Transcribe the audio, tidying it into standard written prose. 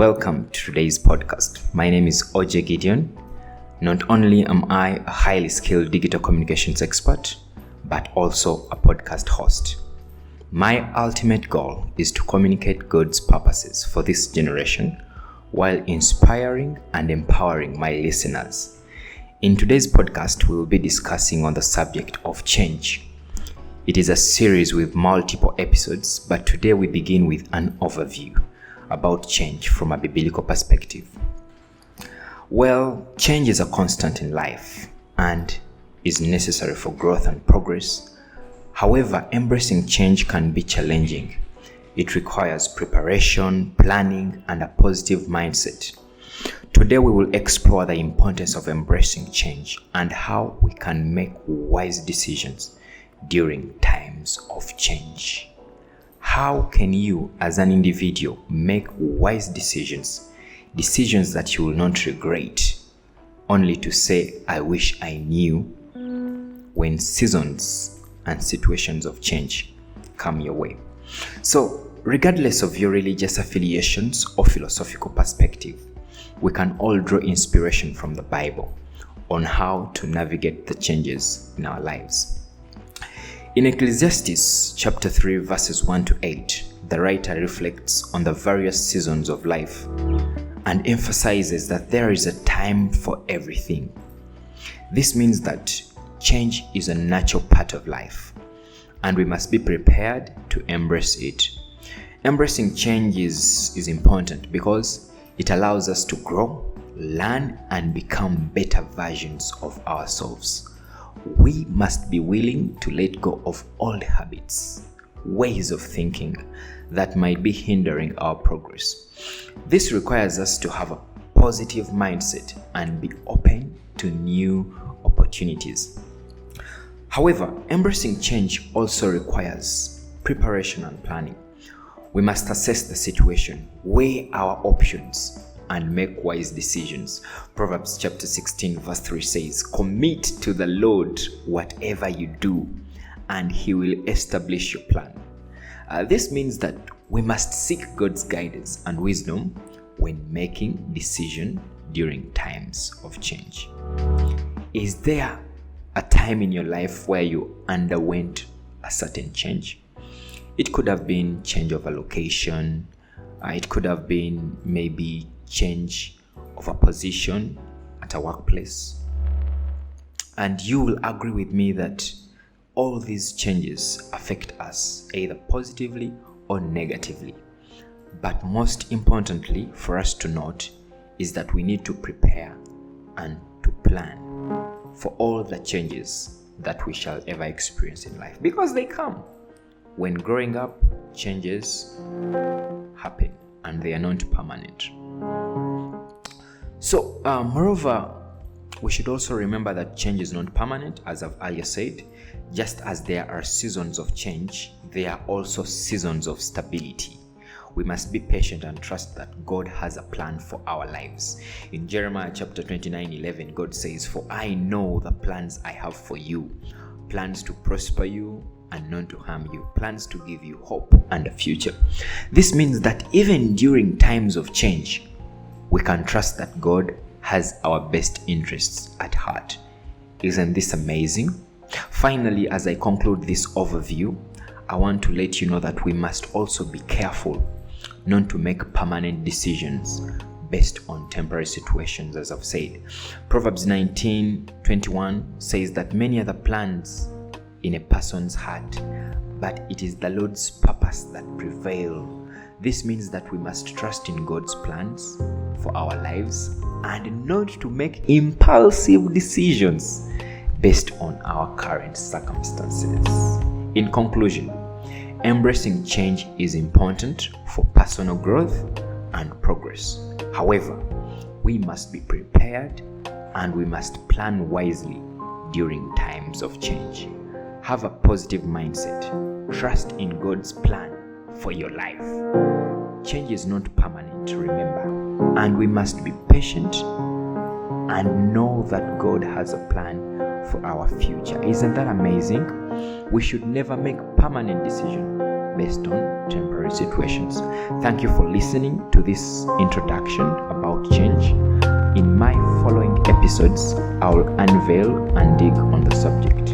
Welcome to today's podcast. My name is Gideon. Not only am I a highly skilled digital communications expert, but also a podcast host. My ultimate goal is to communicate God's purposes for this generation while inspiring and empowering my listeners. In today's podcast, we will be discussing on the subject of change. It is a series with multiple episodes, but today we begin with an overview about change from a biblical perspective. Well, change is a constant in life and is necessary for growth and progress. However, embracing change can be challenging. It requires preparation, planning, and a positive mindset. Today we will explore the importance of embracing change and how we can make wise decisions during times of change. How can you as an individual make wise decisions that you will not regret, only to say, I wish I knew, when seasons and situations of change come your way? So, regardless of your religious affiliations or philosophical perspective, we can all draw inspiration from the Bible on how to navigate the changes in our lives. In Ecclesiastes chapter 3 verses 1 to 8, the writer reflects on the various seasons of life and emphasizes that there is a time for everything. This means that change is a natural part of life and we must be prepared to embrace it. Embracing change is important because it allows us to grow, learn, and become better versions of ourselves. We must be willing to let go of old habits, ways of thinking that might be hindering our progress. This requires us to have a positive mindset and be open to new opportunities. However, embracing change also requires preparation and planning. We must assess the situation, weigh our options, and make wise decisions. Proverbs chapter 16 verse 3 says, "Commit to the Lord whatever you do, and He will establish your plan." This means that we must seek God's guidance and wisdom when making decisions during times of change. Is there a time in your life where you underwent a certain change? It could have been change of a location. It could have been maybe change of a position at a workplace. And you will agree with me that all these changes affect us either positively or negatively. But most importantly for us to note is that we need to prepare and to plan for all the changes that we shall ever experience in life, because they come. When growing up, changes happen and they are not permanent. So, moreover, we should also remember that change is not permanent, as I've earlier said. Just as there are seasons of change, there are also seasons of stability. We must be patient and trust that God has a plan for our lives. In Jeremiah chapter 29:11, God says, "For I know the plans I have for you, plans to prosper you and not to harm you, plans to give you hope and a future." This means that even during times of change, we can trust that God has our best interests at heart. Isn't this amazing? Finally, as I conclude this overview, I want to let you know that we must also be careful not to make permanent decisions based on temporary situations, as I've said. Proverbs 19:21 says that many are the plans in a person's heart, but it is the Lord's purpose that prevail. This means that we must trust in God's plans for our lives and not to make impulsive decisions based on our current circumstances. In conclusion, embracing change is important for personal growth and progress. However, we must be prepared and we must plan wisely during times of change. Have a positive mindset. Trust in God's plan for your life. Change is not permanent, remember, and we must be patient and know that God has a plan for our future. Isn't that amazing? We should never make permanent decisions based on temporary situations. Thank you for listening to this introduction about change. In my following episodes, I will unveil and dig on the subject.